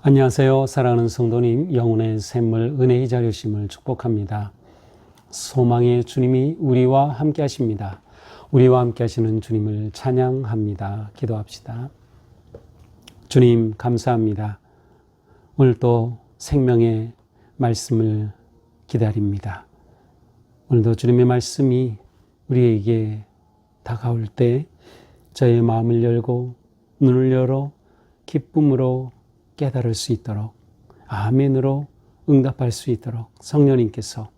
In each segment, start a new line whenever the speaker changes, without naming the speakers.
안녕하세요. 사랑하는 성도님, 영혼의 샘물 은혜의 자료심을 축복합니다. 소망의 주님이 우리와 함께 하십니다. 우리와 함께 하시는 주님을 찬양합니다. 기도합시다. 주님 감사합니다. 오늘도 생명의 말씀을 기다립니다. 오늘도 주님의 말씀이 우리에게 다가올 때 저의 마음을 열고 눈을 열어 기쁨으로 깨달을 수 있도록, 아멘으로 응답할 수 있도록 성령님께서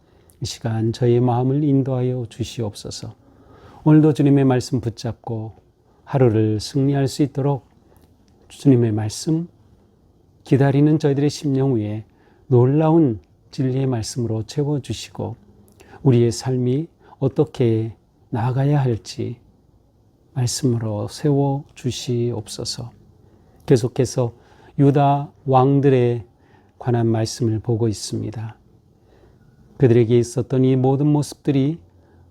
이 시간 저의 마음을 인도하여 주시옵소서. 오늘도 주님의 말씀 붙잡고 하루를 승리할 수 있도록 주님의 말씀 기다리는 저희들의 심령 위에 놀라운 진리의 말씀으로 채워주시고 우리의 삶이 어떻게 나아가야 할지 말씀으로 세워주시옵소서. 계속해서 유다 왕들에 관한 말씀을 보고 있습니다. 그들에게 있었던 이 모든 모습들이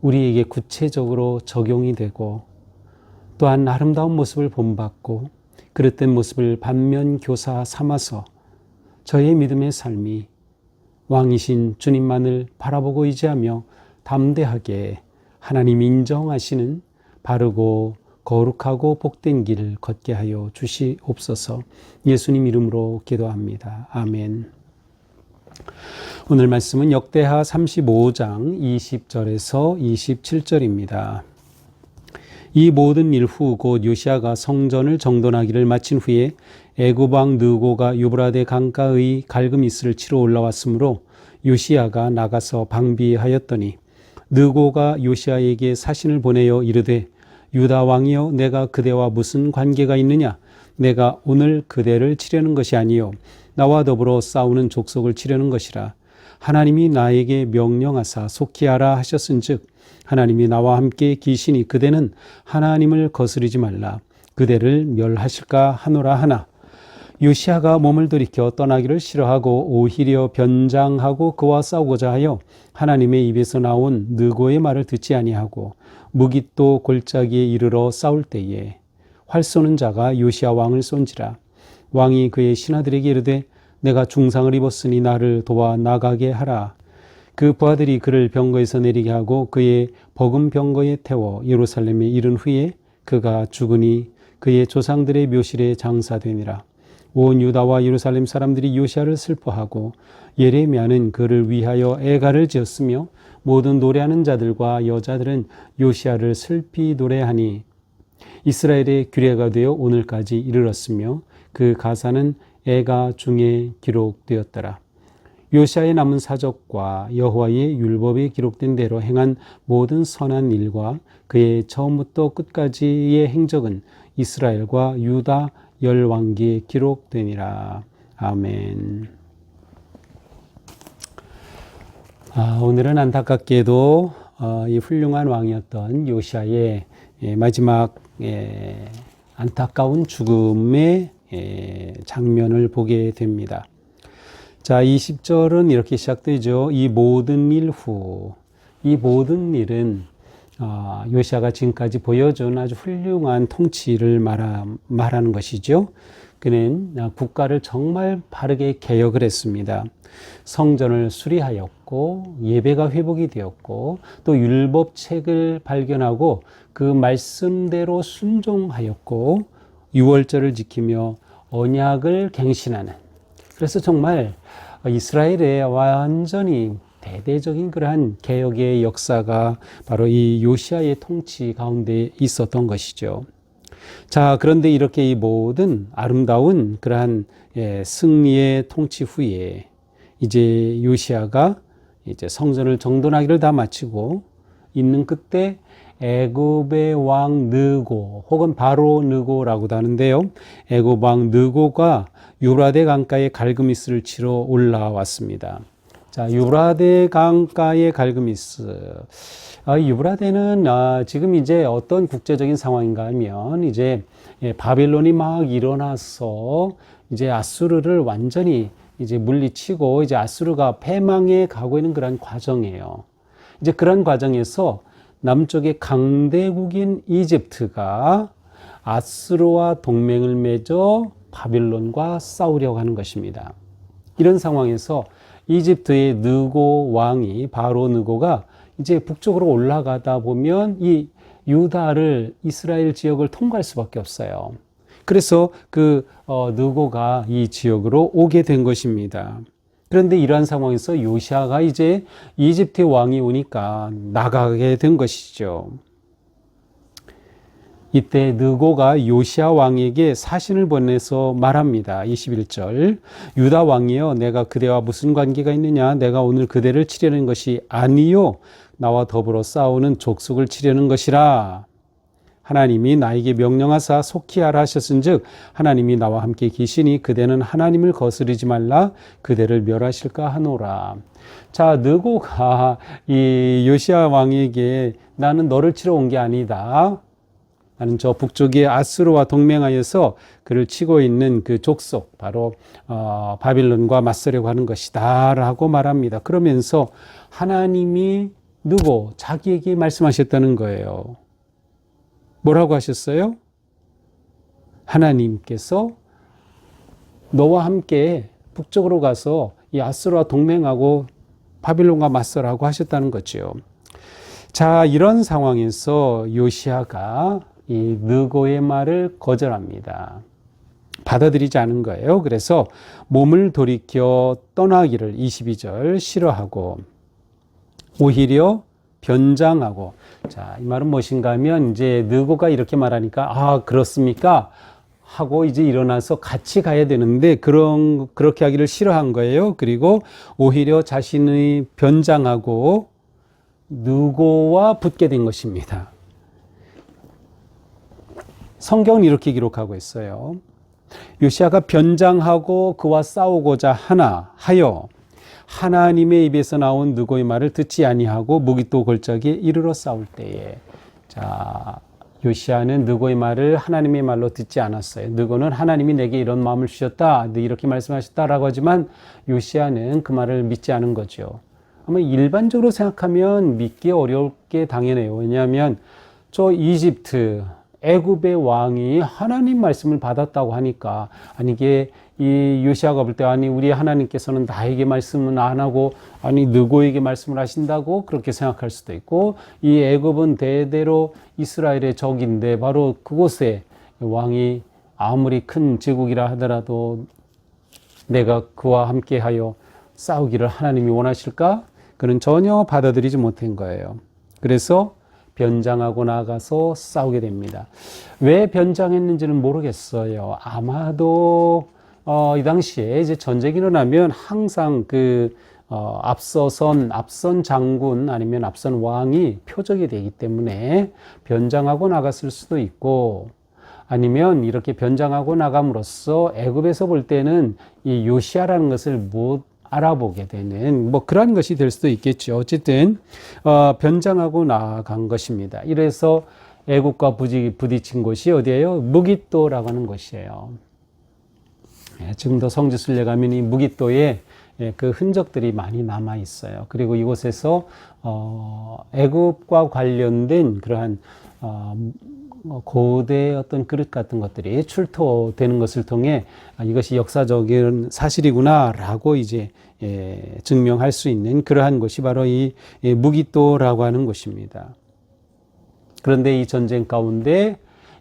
우리에게 구체적으로 적용이 되고 또한 아름다운 모습을 본받고 그릇된 모습을 반면교사 삼아서 저의 믿음의 삶이 왕이신 주님만을 바라보고 의지하며 담대하게 하나님 인정하시는 바르고 거룩하고 복된 길을 걷게 하여 주시옵소서. 예수님 이름으로 기도합니다. 아멘. 오늘 말씀은 역대하 35장 20절에서 27절입니다. 이 모든 일 후 곧 요시야가 성전을 정돈하기를 마친 후에 애굽 왕 느고가 유브라데 강가의 갈그미스를 치러 올라왔으므로 요시야가 나가서 방비하였더니 느고가 요시야에게 사신을 보내어 이르되 유다 왕이여 내가 그대와 무슨 관계가 있느냐? 내가 오늘 그대를 치려는 것이 아니요 나와 더불어 싸우는 족속을 치려는 것이라. 하나님이 나에게 명령하사 속히 하라 하셨은즉 하나님이 나와 함께 계시니 그대는 하나님을 거스르지 말라. 그대를 멸하실까 하노라 하나. 요시야가 몸을 돌이켜 떠나기를 싫어하고 오히려 변장하고 그와 싸우고자 하여 하나님의 입에서 나온 느고의 말을 듣지 아니하고 무깃도 골짜기에 이르러 싸울 때에 활 쏘는 자가 요시야 왕을 쏜지라. 왕이 그의 신하들에게 이르되 내가 중상을 입었으니 나를 도와 나가게 하라. 그 부하들이 그를 병거에서 내리게 하고 그의 버금 병거에 태워 예루살렘에 이른 후에 그가 죽으니 그의 조상들의 묘실에 장사되니라. 온 유다와 예루살렘 사람들이 요시야를 슬퍼하고 예레미야는 그를 위하여 애가를 지었으며 모든 노래하는 자들과 여자들은 요시야를 슬피 노래하니 이스라엘의 규례가 되어 오늘까지 이르렀으며 그 가사는 애가 중에 기록되었더라. 요시야의 남은 사적과 여호와의 율법에 기록된 대로 행한 모든 선한 일과 그의 처음부터 끝까지의 행적은 이스라엘과 유다 열왕기에 기록되니라. 아멘. 오늘은 안타깝게도 이 훌륭한 왕이었던 요시야의 마지막 안타까운 죽음의 장면을 보게 됩니다. 자, 20절은 이렇게 시작되죠. 이 모든 일 후. 이 모든 일은 요시야가 지금까지 보여준 아주 훌륭한 통치를 말하는 것이죠. 그는 국가를 정말 바르게 개혁을 했습니다. 성전을 수리하였고 예배가 회복이 되었고 또 율법책을 발견하고 그 말씀대로 순종하였고 유월절을 지키며 언약을 갱신하는, 그래서 정말 이스라엘에 완전히 대대적인 그러한 개혁의 역사가 바로 이 요시야의 통치 가운데 있었던 것이죠. 자, 그런데 이렇게 이 모든 아름다운 그러한 승리의 통치 후에 이제 요시야가 이제 성전을 정돈하기를 다 마치고 있는 그때 애굽의 왕 느고 혹은 바로 느고라고도 하는데요. 애굽 왕 느고가 유브라데 강가에 갈그미스를 치러 올라왔습니다. 자, 유브라데 강가의 갈그미스. 유브라데는 지금 이제 어떤 국제적인 상황인가 하면 이제 바벨론이 막 일어나서 이제 아수르를 완전히 이제 물리치고 이제 아수르가 패망해 가고 있는 그런 과정이에요. 이제 그런 과정에서 남쪽의 강대국인 이집트가 아수르와 동맹을 맺어 바빌론과 싸우려고 하는 것입니다. 이런 상황에서 이집트의 느고 왕이 바로 느고가 이제 북쪽으로 올라가다 보면 이 유다를 이스라엘 지역을 통과할 수밖에 없어요. 그래서 느고가 이 지역으로 오게 된 것입니다. 그런데 이러한 상황에서 요시아가 이제 이집트의 왕이 오니까 나가게 된 것이죠. 이때 느고가 요시아 왕에게 사신을 보내서 말합니다. 21절 유다 왕이여 내가 그대와 무슨 관계가 있느냐 내가 오늘 그대를 치려는 것이 아니요 나와 더불어 싸우는 족속을 치려는 것이라. 하나님이 나에게 명령하사 속히 하라 하셨은즉 하나님이 나와 함께 계시니 그대는 하나님을 거스르지 말라 그대를 멸하실까 하노라. 자, 느고가 이 요시아 왕에게 나는 너를 치러 온 게 아니다. 나는 저 북쪽의 아수르와 동맹하여서 그를 치고 있는 그 족속 바로 바빌론과 맞서려고 하는 것이다 라고 말합니다. 그러면서 하나님이 누구 자기에게 말씀하셨다는 거예요. 뭐라고 하셨어요? 하나님께서 너와 함께 북쪽으로 가서 이 아수르와 동맹하고 바빌론과 맞서라고 하셨다는 거죠. 자, 이런 상황에서 요시아가 이 느고의 말을 거절합니다. 받아들이지 않은 거예요. 그래서 몸을 돌이켜 떠나기를 22절 싫어하고 오히려 변장하고. 자, 이 말은 무엇인가 하면 이제 느고가 이렇게 말하니까 아, 그렇습니까? 하고 이제 일어나서 같이 가야 되는데 그렇게 하기를 싫어한 거예요. 그리고 오히려 자신의 변장하고 느고와 붙게 된 것입니다. 성경은 이렇게 기록하고 있어요. 요시아가 변장하고 그와 싸우고자 하여 하나님의 입에서 나온 느고의 말을 듣지 아니하고 무기또 골짜기에 이르러 싸울 때에. 자, 요시아는 느고의 말을 하나님의 말로 듣지 않았어요. 느고는 하나님이 내게 이런 마음을 주셨다 이렇게 말씀하셨다라고 하지만 요시아는 그 말을 믿지 않은 거죠. 아마 일반적으로 생각하면 믿기 어려울 게 당연해요. 왜냐하면 저 이집트 애굽의 왕이 하나님 말씀을 받았다고 하니까 아니 이게 이 요시아가 볼 때 아니 우리 하나님께서는 나에게 말씀은 안 하고 아니 느고에게 말씀을 하신다고 그렇게 생각할 수도 있고 이 애굽은 대대로 이스라엘의 적인데 바로 그곳에 왕이 아무리 큰 제국이라 하더라도 내가 그와 함께하여 싸우기를 하나님이 원하실까? 그는 전혀 받아들이지 못한 거예요. 그래서 변장하고 나가서 싸우게 됩니다. 왜 변장했는지는 모르겠어요. 아마도 이 당시에 이제 전쟁이 일어나면 항상 앞선 장군 아니면 앞선 왕이 표적이 되기 때문에 변장하고 나갔을 수도 있고 아니면 이렇게 변장하고 나감으로써 애굽에서 볼 때는 이 요시아라는 것을 못 알아보게 되는 그런 것이 될 수도 있겠죠. 어쨌든 변장하고 나간 것입니다. 이래서 애국과 부딪힌 곳이 어디예요? 무깃도라고 하는 곳이에요. 지금도 성지순례 가면 이 무깃도에 그 흔적들이 많이 남아 있어요. 그리고 이곳에서 애국과 관련된 그러한 고대 어떤 그릇 같은 것들이 출토되는 것을 통해 이것이 역사적인 사실이구나라고 이제 증명할 수 있는 그러한 곳이 바로 이 무깃도라고 하는 곳입니다. 그런데 이 전쟁 가운데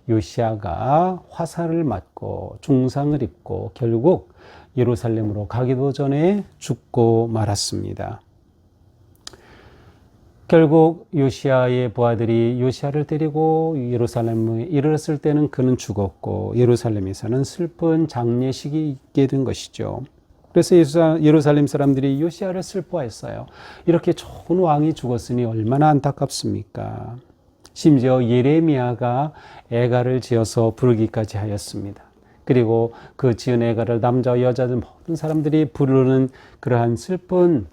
요시아가 화살을 맞고 중상을 입고 결국 예루살렘으로 가기도 전에 죽고 말았습니다. 결국 요시아의 부하들이 요시아를 데리고 예루살렘에 이르렀을 때는 그는 죽었고 예루살렘에서는 슬픈 장례식이 있게 된 것이죠. 그래서 예루살렘 사람들이 요시아를 슬퍼했어요. 이렇게 좋은 왕이 죽었으니 얼마나 안타깝습니까? 심지어 예레미야가 애가를 지어서 부르기까지 하였습니다. 그리고 그 지은 애가를 남자와 여자들 모든 사람들이 부르는 그러한 슬픈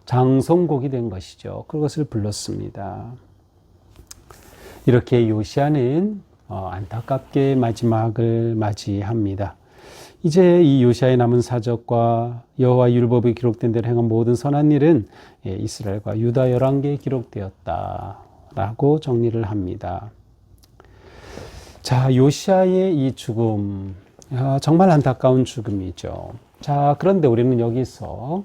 장송곡이 된 것이죠. 그것을 불렀습니다. 이렇게 요시아는 안타깝게 마지막을 맞이합니다. 이제 이 요시아의 남은 사적과 여호와 율법에 기록된 대로 행한 모든 선한 일은 이스라엘과 유다 열왕기에 기록되었다라고 정리를 합니다. 자, 요시아의 이 죽음, 정말 안타까운 죽음이죠. 자, 그런데 우리는 여기서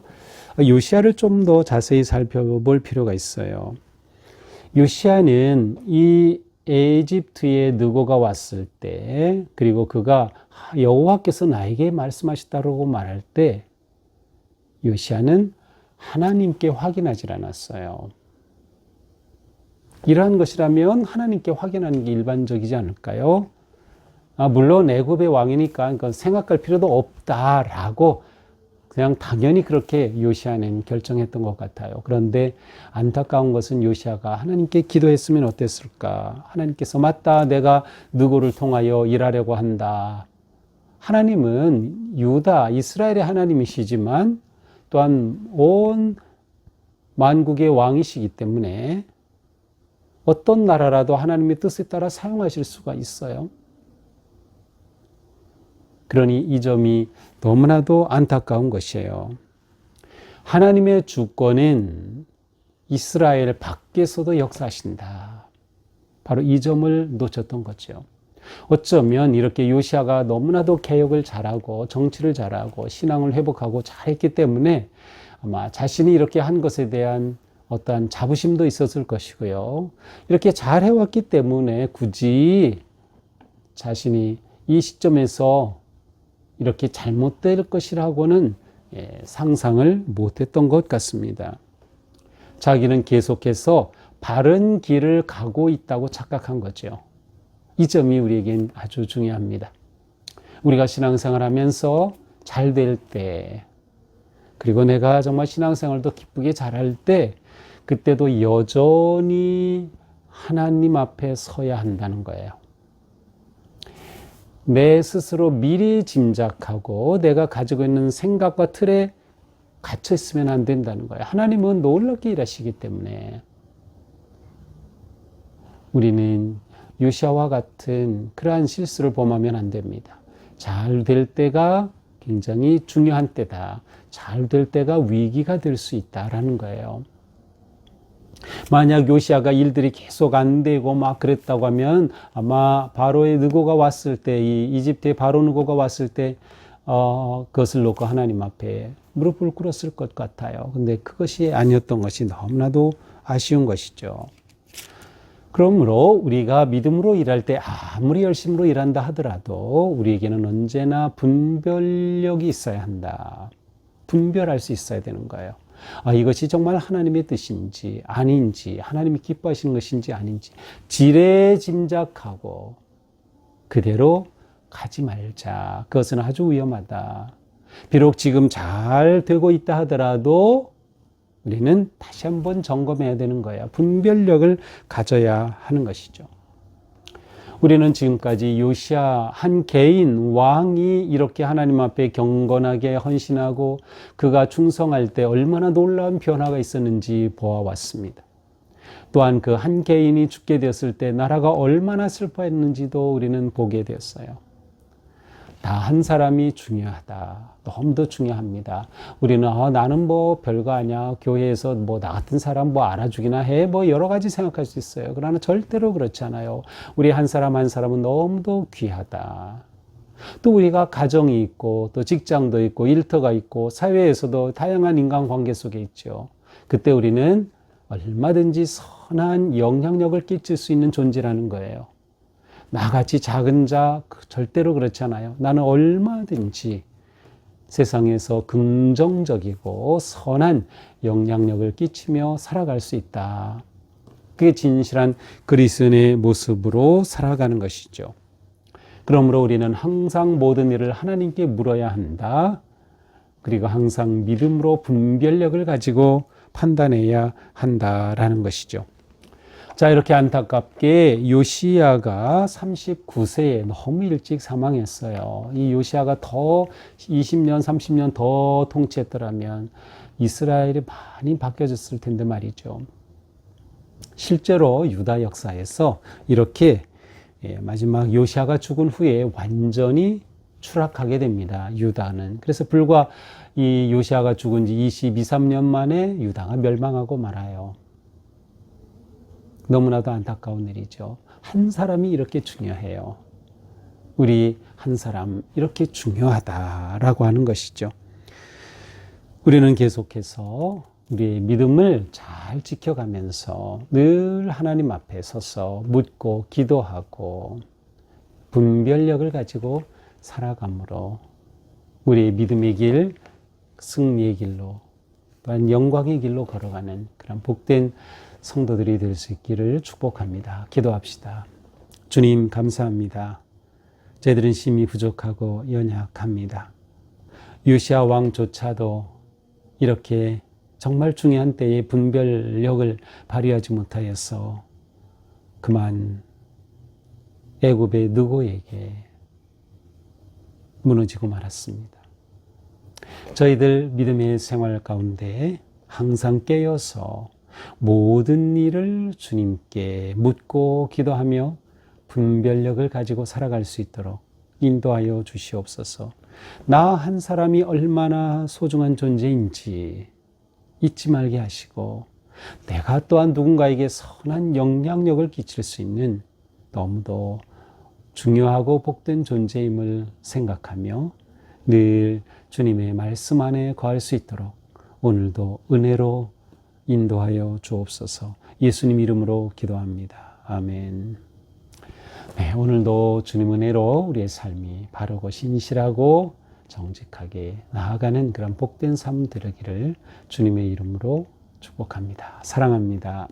요시아를 좀 더 자세히 살펴볼 필요가 있어요. 요시아는 이 에집트에 느고가 왔을 때, 그리고 그가 여호와께서 나에게 말씀하셨다고 말할 때, 요시아는 하나님께 확인하지 않았어요. 이러한 것이라면 하나님께 확인하는 게 일반적이지 않을까요? 물론 애굽의 왕이니까 그건 생각할 필요도 없다라고 그냥 당연히 그렇게 요시아는 결정했던 것 같아요. 그런데 안타까운 것은 요시아가 하나님께 기도했으면 어땠을까? 하나님께서 맞다, 내가 누구를 통하여 일하려고 한다. 하나님은 유다, 이스라엘의 하나님이시지만 또한 온 만국의 왕이시기 때문에 어떤 나라라도 하나님의 뜻에 따라 사용하실 수가 있어요. 그러니 이 점이 너무나도 안타까운 것이에요. 하나님의 주권은 이스라엘 밖에서도 역사하신다. 바로 이 점을 놓쳤던 거죠. 어쩌면 이렇게 요시아가 너무나도 개혁을 잘하고 정치를 잘하고 신앙을 회복하고 잘했기 때문에 아마 자신이 이렇게 한 것에 대한 어떠한 자부심도 있었을 것이고요. 이렇게 잘 해왔기 때문에 굳이 자신이 이 시점에서 이렇게 잘못될 것이라고는 상상을 못했던 것 같습니다. 자기는 계속해서 바른 길을 가고 있다고 착각한 거죠. 이 점이 우리에겐 아주 중요합니다. 우리가 신앙생활 하면서 잘 될 때, 그리고 내가 정말 신앙생활도 기쁘게 잘할 때, 그때도 여전히 하나님 앞에 서야 한다는 거예요. 내 스스로 미리 짐작하고 내가 가지고 있는 생각과 틀에 갇혀 있으면 안 된다는 거예요. 하나님은 놀랍게 일하시기 때문에 우리는 요시아와 같은 그러한 실수를 범하면 안 됩니다. 잘 될 때가 굉장히 중요한 때다. 잘 될 때가 위기가 될 수 있다라는 거예요. 만약 요시아가 일들이 계속 안 되고 막 그랬다고 하면 아마 바로의 느고가 왔을 때, 이 이집트의 바로 느고가 왔을 때 그것을 놓고 하나님 앞에 무릎을 꿇었을 것 같아요. 근데 그것이 아니었던 것이 너무나도 아쉬운 것이죠. 그러므로 우리가 믿음으로 일할 때 아무리 열심으로 일한다 하더라도 우리에게는 언제나 분별력이 있어야 한다. 분별할 수 있어야 되는 거예요. 이것이 정말 하나님의 뜻인지 아닌지, 하나님이 기뻐하시는 것인지 아닌지 지레 짐작하고 그대로 가지 말자. 그것은 아주 위험하다. 비록 지금 잘 되고 있다 하더라도 우리는 다시 한번 점검해야 되는 거예요. 분별력을 가져야 하는 것이죠. 우리는 지금까지 요시아 한 개인 왕이 이렇게 하나님 앞에 경건하게 헌신하고 그가 충성할 때 얼마나 놀라운 변화가 있었는지 보아왔습니다. 또한 그 한 개인이 죽게 되었을 때 나라가 얼마나 슬퍼했는지도 우리는 보게 되었어요. 다 한 사람이 중요하다. 너무도 중요합니다. 우리는 나는 뭐 별거 아니야. 교회에서 뭐 나 같은 사람 뭐 알아주기나 해. 뭐 여러 가지 생각할 수 있어요. 그러나 절대로 그렇지 않아요. 우리 한 사람 한 사람은 너무도 귀하다. 또 우리가 가정이 있고 또 직장도 있고 일터가 있고 사회에서도 다양한 인간관계 속에 있죠. 그때 우리는 얼마든지 선한 영향력을 끼칠 수 있는 존재라는 거예요. 나같이 작은 자 절대로 그렇지 않아요. 나는 얼마든지 세상에서 긍정적이고 선한 영향력을 끼치며 살아갈 수 있다. 그게 진실한 그리스도인의 모습으로 살아가는 것이죠. 그러므로 우리는 항상 모든 일을 하나님께 물어야 한다. 그리고 항상 믿음으로 분별력을 가지고 판단해야 한다라는 것이죠. 자, 이렇게 안타깝게 요시아가 39세에 너무 일찍 사망했어요. 이 요시아가 더 20년, 30년 더 통치했더라면 이스라엘이 많이 바뀌어졌을 텐데 말이죠. 실제로 유다 역사에서 이렇게 마지막 요시아가 죽은 후에 완전히 추락하게 됩니다. 유다는. 그래서 불과 이 요시아가 죽은 지 22, 3년 만에 유다가 멸망하고 말아요. 너무나도 안타까운 일이죠. 한 사람이 이렇게 중요해요. 우리 한 사람 이렇게 중요하다라고 하는 것이죠. 우리는 계속해서 우리의 믿음을 잘 지켜가면서 늘 하나님 앞에 서서 묻고 기도하고 분별력을 가지고 살아감으로 우리의 믿음의 길, 승리의 길로 또한 영광의 길로 걸어가는 그런 복된 성도들이 될 수 있기를 축복합니다. 기도합시다. 주님 감사합니다. 저희들은 심히 부족하고 연약합니다. 요시아 왕조차도 이렇게 정말 중요한 때에 분별력을 발휘하지 못하여서 그만 애굽의 느고에게 무너지고 말았습니다. 저희들 믿음의 생활 가운데 항상 깨어서 모든 일을 주님께 묻고 기도하며 분별력을 가지고 살아갈 수 있도록 인도하여 주시옵소서. 나 한 사람이 얼마나 소중한 존재인지 잊지 말게 하시고 내가 또한 누군가에게 선한 영향력을 끼칠 수 있는 너무도 중요하고 복된 존재임을 생각하며 늘 주님의 말씀 안에 거할 수 있도록 오늘도 은혜로 인도하여 주옵소서. 예수님 이름으로 기도합니다. 아멘. 네, 오늘도 주님 은혜로 우리의 삶이 바르고 신실하고 정직하게 나아가는 그런 복된 삶 되기를 주님의 이름으로 축복합니다. 사랑합니다.